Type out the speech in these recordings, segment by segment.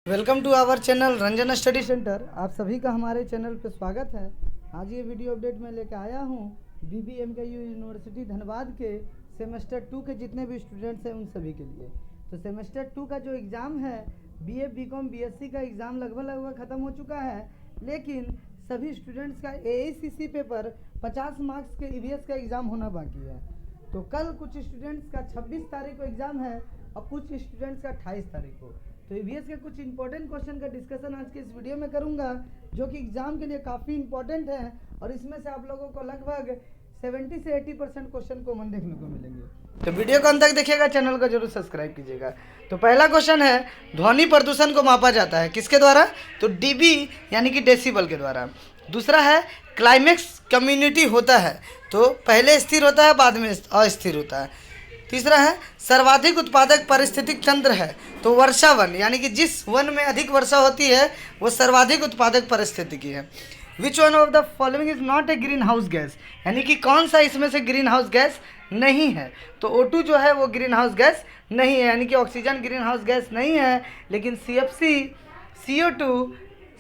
Welcome to our channel Ranjan study centre. आप सभी का हमारे चैनल पर स्वागत है। आज ये वीडियो अपडेट मैं लेकर आया हूँ BBMKU यूनिवर्सिटी धनबाद के सेमेस्टर 2 के जितने भी स्टूडेंट्स हैं उन सभी के लिए। तो सेमेस्टर 2 का जो एग्ज़ाम है BA BCom BSc का एग्ज़ाम लगभग ख़त्म हो चुका है, लेकिन सभी स्टूडेंट्स का AACC पेपर 50 मार्क्स के EVS का एग्ज़ाम होना बाकी है। तो कल कुछ स्टूडेंट्स का 26 तारीख को एग्ज़ाम है और कुछ स्टूडेंट्स का 28 तारीख को। तो EVS के कुछ इंपॉर्टेंट क्वेश्चन का डिस्कशन आज के इस वीडियो में करूंगा, जो कि एग्जाम के लिए काफ़ी इंपॉर्टेंट है और इसमें से आप लोगों को लगभग 70 से 80% क्वेश्चन कॉमन देखने को मिलेंगे। तो वीडियो को अंत तक देखिएगा, चैनल को जरूर सब्सक्राइब कीजिएगा। तो पहला क्वेश्चन है, ध्वनि प्रदूषण को मापा जाता है किसके द्वारा? तो DB यानी कि डेसिबल के द्वारा। दूसरा है, क्लाइमेक्स कम्युनिटी होता है तो पहले स्थिर होता है बाद में अस्थिर होता है। तीसरा है, सर्वाधिक उत्पादक पारिस्थितिक तंत्र है तो वर्षा वन, यानी कि जिस वन में अधिक वर्षा होती है वो सर्वाधिक उत्पादक पारिस्थितिकी है। Which one of the following is not a green house gas, यानी कि कौन सा इसमें से ग्रीन हाउस गैस नहीं है? तो O2 जो है वो ग्रीन हाउस गैस नहीं है, यानी कि ऑक्सीजन ग्रीन हाउस गैस नहीं है, लेकिन CFC, CO2,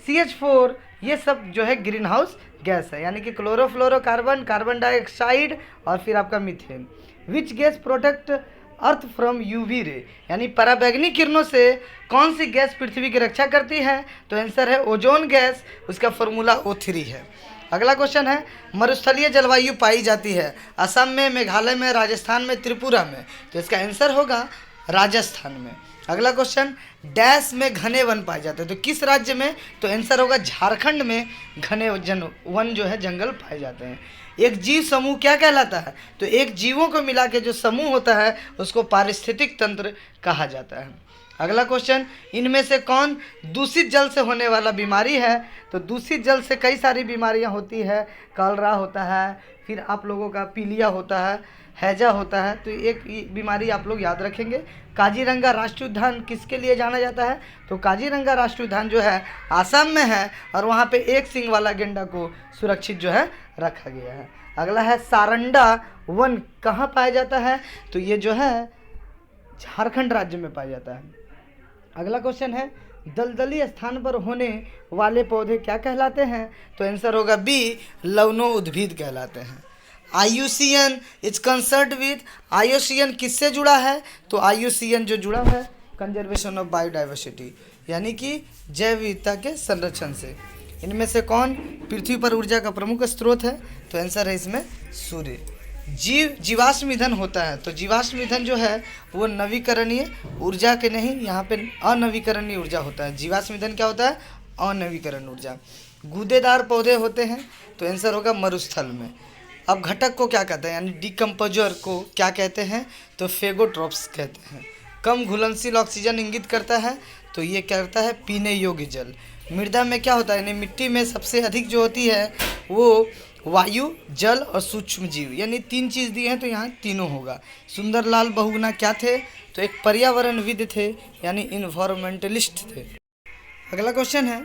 CH4 ये सब जो है ग्रीन हाउस गैस है, यानी कि क्लोरोफ्लोरोकार्बन, कार्बन डाइऑक्साइड और फिर आपका methane. Which gas protect earth from UV रे, यानी पराबैंगनी किरणों से कौन सी गैस पृथ्वी की रक्षा करती है? तो आंसर है ओजोन गैस, उसका फॉर्मूला O3 है। अगला क्वेश्चन है, मरुस्थलीय जलवायु पाई जाती है असम में, मेघालय में, राजस्थान में, त्रिपुरा में, तो इसका आंसर होगा राजस्थान में। अगला क्वेश्चन, डैश में घने वन पाए जाते हैं तो किस राज्य में? तो आंसर होगा झारखंड में घने वन जो है जंगल पाए जाते हैं। एक जीव समूह क्या कहलाता है? तो एक जीवों को मिला के जो समूह होता है उसको पारिस्थितिक तंत्र कहा जाता है। अगला क्वेश्चन, इनमें से कौन दूषित जल से होने वाला बीमारी है? तो दूषित जल से कई सारी बीमारियां होती है, कॉलरा होता है, फिर आप लोगों का पीलिया होता है, हैजा होता है। तो एक बीमारी आप लोग याद रखेंगे। काजीरंगा राष्ट्रीय उद्यान किसके लिए जाना जाता है? तो काजीरंगा राष्ट्रीय उद्यान जो है आसाम में है और वहाँ पे एक सींग वाला गेंडा को सुरक्षित जो है रखा गया है। अगला है, सारंडा वन कहाँ पाया जाता है? तो ये जो है झारखंड राज्य में पाया जाता है। अगला क्वेश्चन है, दलदली स्थान पर होने वाले पौधे क्या कहलाते हैं? तो आंसर होगा B, लवनो उद्भिद कहलाते हैं। IUCN is concerned with, IUCN किससे जुड़ा है? तो IUCN जो जुड़ा है कंजर्वेशन ऑफ बायोडाइवर्सिटी, यानी कि जैव विविधता के संरक्षण से। इनमें से कौन पृथ्वी पर ऊर्जा का प्रमुख स्रोत है? तो आंसर है इसमें सूर्य। जीवाश्म ईंधन होता है तो जीवाश्म ईंधन जो है वो नवीकरणीय ऊर्जा के नहीं, यहाँ पे अनवीकरणीय ऊर्जा होता है। जीवाश्म ईंधन क्या होता है? अनवीकरण ऊर्जा। गूदेदार पौधे होते हैं तो आंसर होगा मरुस्थल में। अब घटक को क्या कहते हैं, यानी डिकम्पोजर को क्या कहते हैं? तो फेगोट्रोप्स कहते हैं। कम घुलनशील ऑक्सीजन इंगित करता है तो ये क्या करता है? पीने योग्य जल। मृदा में क्या होता है, यानी मिट्टी में सबसे अधिक जो होती है वो वायु, जल और सूक्ष्म जीव, यानी 3 चीज़ दी हैं तो यहाँ तीनों होगा। सुंदरलाल बहुगुणा क्या थे? तो एक पर्यावरणविद थे, यानी इन्वायरमेंटलिस्ट थे। अगला क्वेश्चन है,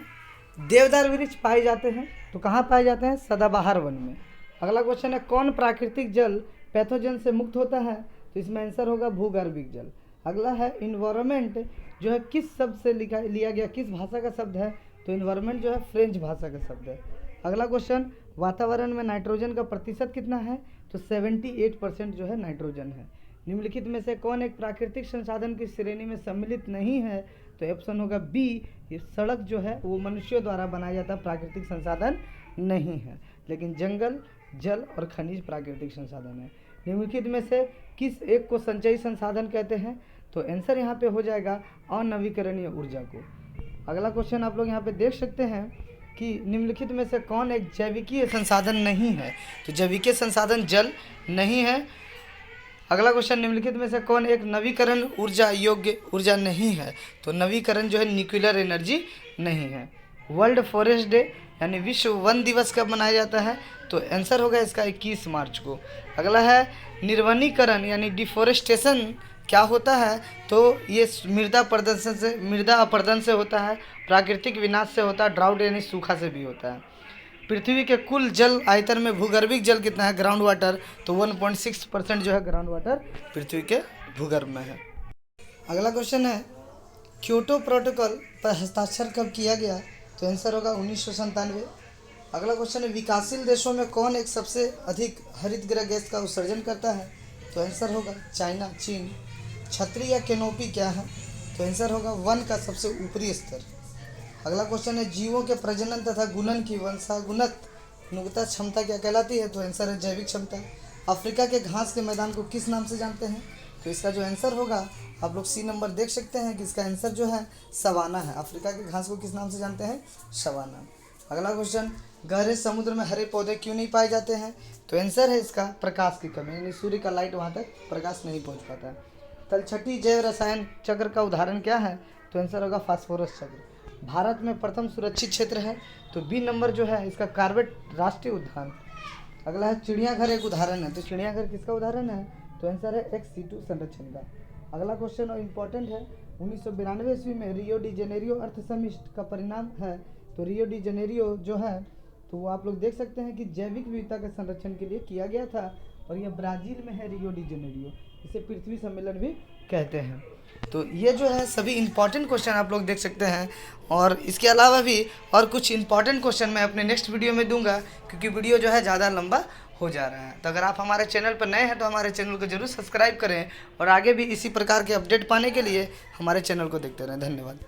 देवदार वृक्ष पाए जाते हैं तो कहाँ पाए जाते हैं? सदाबहार वन में। अगला क्वेश्चन है, कौन प्राकृतिक जल पैथोजन से मुक्त होता है? तो इसमें आंसर होगा भूगर्भिक जल। अगला है, इन्वायरमेंट जो है किस शब्द से लिया गया, किस भाषा का शब्द है? तो इन्वायरमेंट जो है फ्रेंच भाषा का शब्द है। अगला क्वेश्चन, वातावरण में नाइट्रोजन का प्रतिशत कितना है? तो 78% जो है नाइट्रोजन है। निम्नलिखित में से कौन एक प्राकृतिक संसाधन की श्रेणी में सम्मिलित नहीं है? तो ऑप्शन होगा B, ये सड़क जो है वो मनुष्यों द्वारा बनाया जाता प्राकृतिक संसाधन नहीं है, लेकिन जंगल, जल और खनिज प्राकृतिक संसाधन है। निम्नलिखित में से किस एक को संचयी संसाधन कहते हैं? तो आंसर यहाँ पे हो जाएगा अनवीकरणीय ऊर्जा को। अगला क्वेश्चन आप लोग यहाँ पे देख सकते हैं कि निम्नलिखित में से कौन एक जैविकीय संसाधन नहीं है? तो जैविकीय संसाधन जल नहीं है। अगला क्वेश्चन, निम्नलिखित में से कौन एक नवीकरण ऊर्जा योग्य ऊर्जा नहीं है? तो नवीकरण जो है न्यूक्लियर एनर्जी नहीं है। वर्ल्ड फॉरेस्ट डे यानी विश्व वन दिवस कब मनाया जाता है? तो आंसर होगा इसका 21 मार्च को। अगला है, निर्वनीकरण यानी डिफोरेस्टेशन क्या होता है? तो ये मृदा अपरदन से होता है, प्राकृतिक विनाश से होता है, ड्राउट यानी सूखा से भी होता है। पृथ्वी के कुल जल आयतन में भूगर्भिक जल कितना है? ग्राउंड वाटर, तो 1.6% जो है ग्राउंड वाटर पृथ्वी के भूगर्भ में है। अगला क्वेश्चन है, क्योटो प्रोटोकॉल पर हस्ताक्षर कब किया गया? तो आंसर होगा 1997। अगला क्वेश्चन है, विकासशील देशों में कौन एक सबसे अधिक हरित गृह गैस का उत्सर्जन करता है? तो आंसर होगा चाइना, चीन। छतरी या कैनोपी क्या है? तो आंसर होगा वन का सबसे ऊपरी स्तर। अगला क्वेश्चन है, जीवों के प्रजनन तथा गुणन की वंशानुगत नुगता क्षमता क्या कहलाती है? तो आंसर है जैविक क्षमता। अफ्रीका के घास के मैदान को किस नाम से जानते हैं? तो इसका जो आंसर होगा, आप लोग सी नंबर देख सकते हैं कि इसका आंसर जो है सवाना है। अफ्रीका के घास को किस नाम से जानते हैं? सवाना। अगला क्वेश्चन, गहरे समुद्र में हरे पौधे क्यों नहीं पाए जाते हैं? तो आंसर है इसका प्रकाश की कमी, यानी सूर्य का लाइट वहाँ तक प्रकाश नहीं पहुँच पाता है। तलछटी जैव रसायन चक्र का उदाहरण क्या है? तो आंसर होगा फास्फोरस चक्र। भारत में प्रथम सुरक्षित क्षेत्र है? तो बी नंबर जो है इसका कॉर्बेट राष्ट्रीय उद्यान। अगला है, चिड़ियाघर एक उदाहरण है? तो चिड़ियाघर किसका उदाहरण है? तो आंसर है XC2 संरक्षण का। अगला क्वेश्चन और इम्पोर्टेंट है, 1992 ईस्वी में रियो डी जेनेरियो अर्थ समिट का परिणाम है। तो रियो डी जेनेरियो जो है, तो वो आप लोग देख सकते हैं कि जैविक विविधता के संरक्षण के लिए किया गया था, और यह ब्राज़ील में है रियो डी जेनेरियो। इसे पृथ्वी सम्मेलन भी कहते हैं। तो ये जो है सभी इंपॉर्टेंट क्वेश्चन आप लोग देख सकते हैं, और इसके अलावा भी और कुछ इंपॉर्टेंट क्वेश्चन मैं अपने नेक्स्ट वीडियो में दूंगा, क्योंकि वीडियो जो है ज़्यादा लंबा हो जा रहा है। तो अगर आप हमारे चैनल पर नए हैं तो हमारे चैनल को जरूर सब्सक्राइब करें, और आगे भी इसी प्रकार के अपडेट पाने के लिए हमारे चैनल को देखते रहें। धन्यवाद।